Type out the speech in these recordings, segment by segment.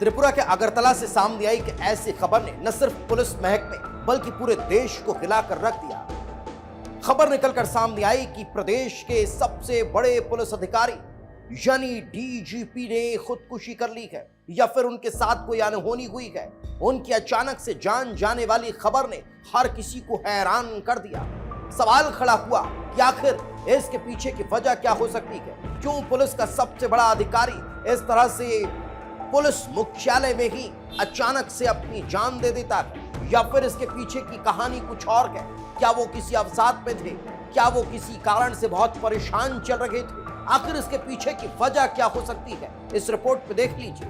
त्रिपुरा के अगरतला से सामने आई कि ऐसी खबर ने न सिर्फ पुलिस महकमे बल्कि पूरे देश को हिलाकर रख दिया। खबर निकलकर सामने आई कि प्रदेश के सबसे बड़े पुलिस अधिकारी यानी डीजीपी ने खुदकुशी कर ली है या फिर उनके साथ कोई अनहोनी हुई है। उनकी अचानक से जान जाने वाली खबर ने हर किसी को हैरान कर दिया। सवाल खड़ा हुआ कि आखिर इसके पीछे की वजह क्या हो सकती है। क्यों पुलिस का सबसे बड़ा अधिकारी इस तरह से पुलिस मुख्यालय में ही अचानक से अपनी जान दे देता है, या फिर इसके पीछे की कहानी कुछ और है। क्या वो किसी अवसाद में थे, क्या वो किसी कारण से बहुत परेशान चल रहे थे। आखिर इसके पीछे की वजह क्या हो सकती है, इस रिपोर्ट में देख लीजिए।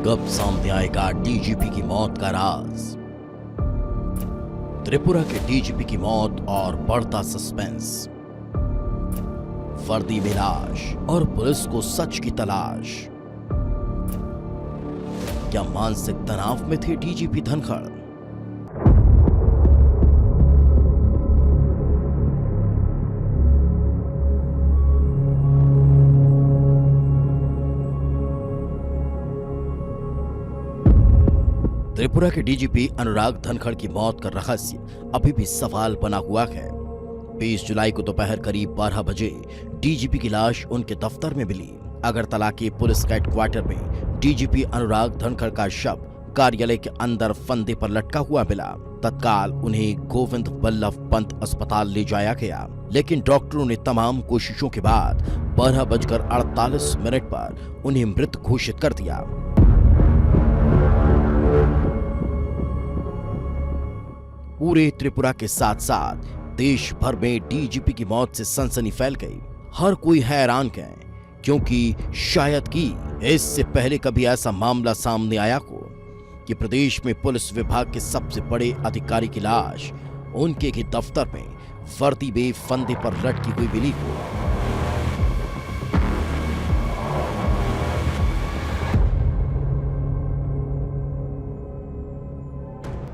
कब सामने आएगा डीजीपी की मौत का राज? त्रिपुरा के डीजीपी की मौत और बढ़ता सस्पेंस, फर्दी में लाश और पुलिस को सच की तलाश। क्या मानसिक तनाव में थे डीजीपी धनखड़? त्रिपुरा के डीजीपी अनुराग धनखड़ की मौत का रहस्य अभी भी सवाल बना हुआ है। 20 जुलाई को दोपहर करीब 12 बजे डीजीपी की लाश उनके दफ्तर में मिली। अगरतला के पुलिस हेडक्वार्टर में डीजीपी अनुराग धनखड़ का शव कार्यालय के अंदर फंदे पर लटका हुआ मिला। तत्काल उन्हें गोविंद बल्लभ पंत अस्पताल ले जाया गया, लेकिन डॉक्टरों ने तमाम कोशिशों के बाद 12:48 पर उन्हें मृत घोषित कर दिया। पूरे त्रिपुरा के साथ साथ देश भर में डीजीपी की मौत से सनसनी फैल गई। हर कोई हैरान है, क्योंकि शायद कि इससे पहले कभी ऐसा मामला सामने आया हो कि प्रदेश में पुलिस विभाग के सबसे बड़े अधिकारी की लाश उनके ही दफ्तर में वर्दी में फंदे पर लटकी हुई मिली हो।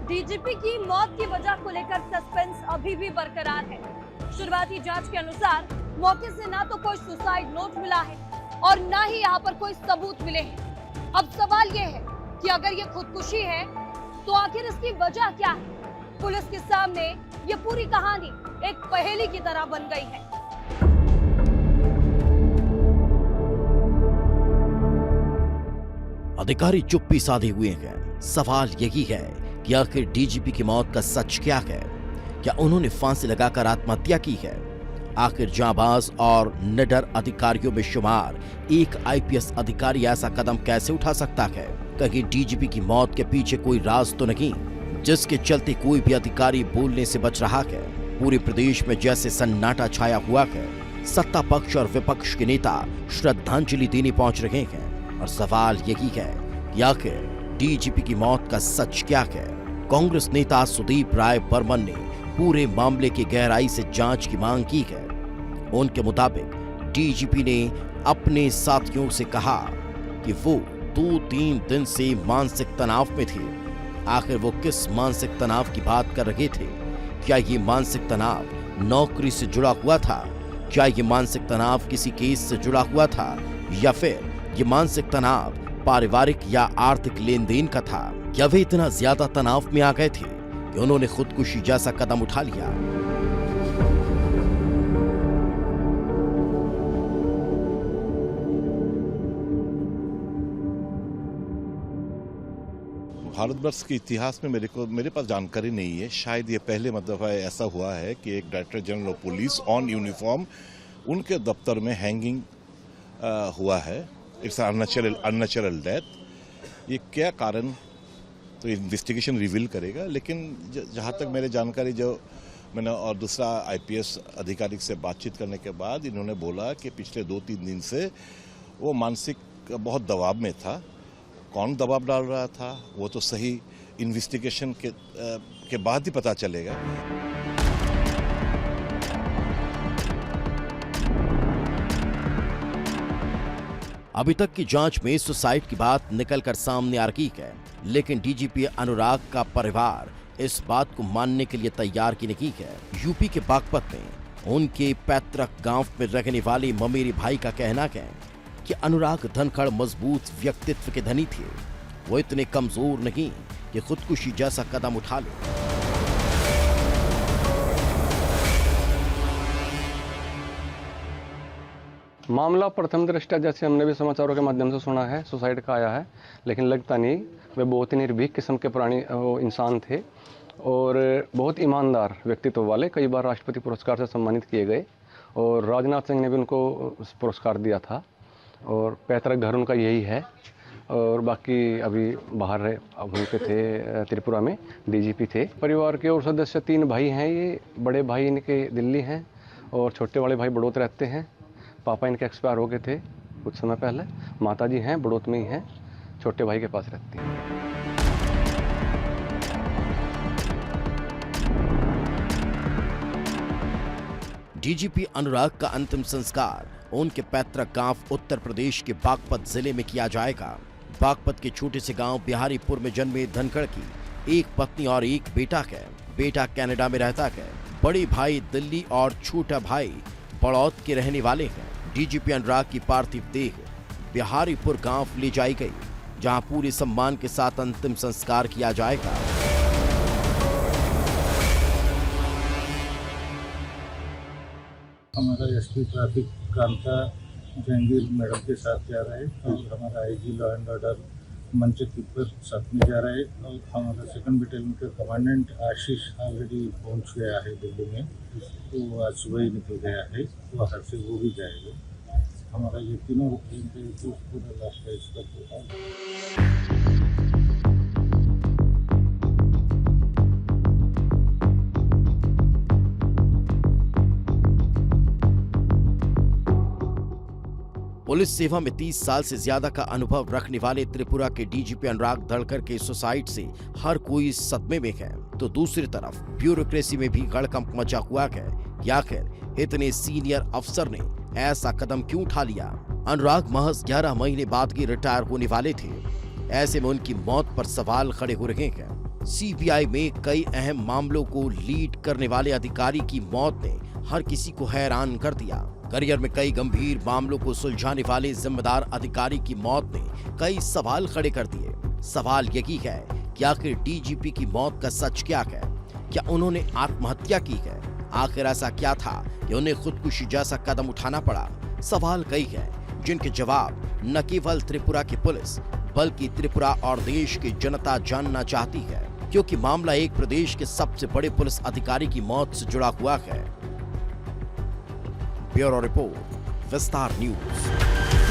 डीजीपी की मौत की वजह को लेकर सस्पेंस अभी भी बरकरार है। शुरुआती जांच के अनुसार मौके से ना तो कोई सुसाइड नोट मिला है और ना ही यहाँ पर कोई सबूत मिले हैं। अब सवाल ये है कि अगर ये खुदकुशी है तो आखिर इसकी वजह क्या है। पुलिस के सामने ये पूरी कहानी एक पहेली की तरह बन गई है। अधिकारी चुप्पी साधे हुए हैं। सवाल यही है कि आखिर डीजीपी की मौत का सच क्या है। क्या उन्होंने फांसी लगाकर आत्महत्या की है? आखिर जांबाज और निडर अधिकारियों में शुमार एक आईपीएस अधिकारी ऐसा कदम कैसे उठा सकता है? कहीं डीजीपी की मौत के पीछे कोई राज तो नहीं, जिसके चलते कोई भी अधिकारी बोलने से बच रहा है? पूरे प्रदेश में जैसे सन्नाटा छाया हुआ है। सत्ता पक्ष और विपक्ष के नेता श्रद्धांजलि देने पहुंच रहे हैं और सवाल यही है कि आखिर डीजीपी की मौत का सच क्या है। कांग्रेस नेता सुदीप राय बर्मन ने पूरे मामले की गहराई से जांच की मांग की है। उनके मुताबिक डीजीपी ने अपने साथियों से कहा कि वो 2-3 दिन से मानसिक तनाव में थे। आखिर वो किस मानसिक तनाव की बात कर रहे थे? क्या ये मानसिक तनाव नौकरी से जुड़ा हुआ था? क्या ये मानसिक तनाव किसी केस से जुड़ा हुआ था, या फिर ये मानसिक तनाव पारिवारिक या आर्थिक लेन देन का था? क्या वे इतना ज्यादा तनाव में आ गए थे कि उन्होंने खुदकुशी जैसा कदम उठा लिया? भारतवर्ष के इतिहास में मेरे पास जानकारी नहीं है। शायद ये पहले मतलब ऐसा हुआ है कि एक director general of police on uniform उनके दफ्तर में हैंगिंग हुआ है। It's unnatural death. ये क्या कारण तो इन्वेस्टिगेशन रिवील करेगा, लेकिन जहाँ तक मेरे जानकारी जो मैंने और दूसरा आईपीएस अधिकारी से बातचीत करने के बाद इन्होंने बोला कि पिछले 2-3 दिन से वो मानसिक बहुत दबाव में था। कौन दबाव डाल रहा था वो तो सही इन्वेस्टिगेशन के बाद ही पता चलेगा। अभी तक की जांच में सुसाइड की बात निकलकर सामने आ रही है, लेकिन डीजीपी अनुराग का परिवार इस बात को मानने के लिए तैयार की नहीं है। यूपी के बागपत में उनके पैतृक गांव में रहने वाले ममेरी भाई का कहना है कि अनुराग धनखड़ मजबूत व्यक्तित्व के धनी थे। वो इतने कमजोर नहीं कि खुदकुशी जैसा कदम उठा ले। मामला प्रथम दृष्टया जैसे हमने भी समाचारों के माध्यम से सुना है, सुसाइड का आया है, लेकिन लगता नहीं। वे बहुत ही निर्भीक किस्म के वो इंसान थे और बहुत ईमानदार व्यक्तित्व वाले, कई बार राष्ट्रपति पुरस्कार से सम्मानित किए गए और राजनाथ सिंह ने भी उनको पुरस्कार दिया था और पैतृक घर उनका यही है। और बाकी अभी बाहर है, अब वहीं पे थे त्रिपुरा में डीजीपी थे। परिवार के और सदस्य 3 भाई हैं। ये बड़े भाई इनके दिल्ली हैं और छोटे वाले भाई बड़ौत रहते हैं। पापा इनके एक्सपायर हो गए थे कुछ समय पहले। माताजी हैं बड़ौत में ही हैं, छोटे भाई के पास रहती हैं। डीजीपी अनुराग का अंतिम संस्कार उनके पैतृक गांव उत्तर प्रदेश के बागपत जिले में किया जाएगा। बागपत के छोटे से गांव बिहारीपुर में जन्मे धनखड़ की एक पत्नी और एक बेटा है। बेटा कनाडा में रहता है। बड़े भाई दिल्ली और छोटा भाई बड़ौत के रहने वाले हैं। डीजीपी अनुराग की पार्थिव देह बिहारीपुर गांव ले जाई गई, जहां पूरे सम्मान के साथ अंतिम संस्कार किया जाएगा। हमारा SP traffic Kanta Jahangir madam के साथ जा रहा है और हमारा आईजी लॉ एंड ऑर्डर मंच कीपर साथ में जा रहा है और हमारा 2nd बटालियन का कमांडेंट आशीष ऑलरेडी पहुंच गया है दिल्ली में। तो आज सुबह ही निकल गया है, वहाँ से वो भी जाएगा। हमारा ये तीनों पूरा लास्ट है इसका पूरा। पुलिस सेवा में 30 साल से ज्यादा का अनुभव रखने वाले त्रिपुरा के डीजीपी अनुराग धनखड़ के सुसाइड से हर कोई सदमे में है, तो दूसरी तरफ ब्यूरोक्रेसी में भी गड़कंप मचा हुआ है। आखिर इतने सीनियर अफसर ने ऐसा कदम क्यों उठा लिया? अनुराग महज 11 महीने बाद ही रिटायर होने वाले थे। ऐसे में उनकी मौत पर सवाल खड़े हो रहे हैं। सीबीआई में कई अहम मामलों को लीड करने वाले अधिकारी की मौत ने हर किसी को हैरान कर दिया। करियर में कई गंभीर मामलों को सुलझाने वाले जिम्मेदार अधिकारी की मौत ने कई सवाल खड़े कर दिए। सवाल यही है कि आखिर डीजीपी की मौत का सच क्या है? क्या उन्होंने आत्महत्या की है? आखिर ऐसा क्या था कि उन्हें खुदकुशी जैसा कदम उठाना पड़ा? सवाल कई हैं जिनके जवाब न केवल त्रिपुरा की पुलिस बल्कि त्रिपुरा और देश की जनता जानना चाहती है, क्योंकि मामला एक प्रदेश के सबसे बड़े पुलिस अधिकारी की मौत से जुड़ा हुआ है। ब्यूरो रिपोर्ट, विस्तार न्यूज।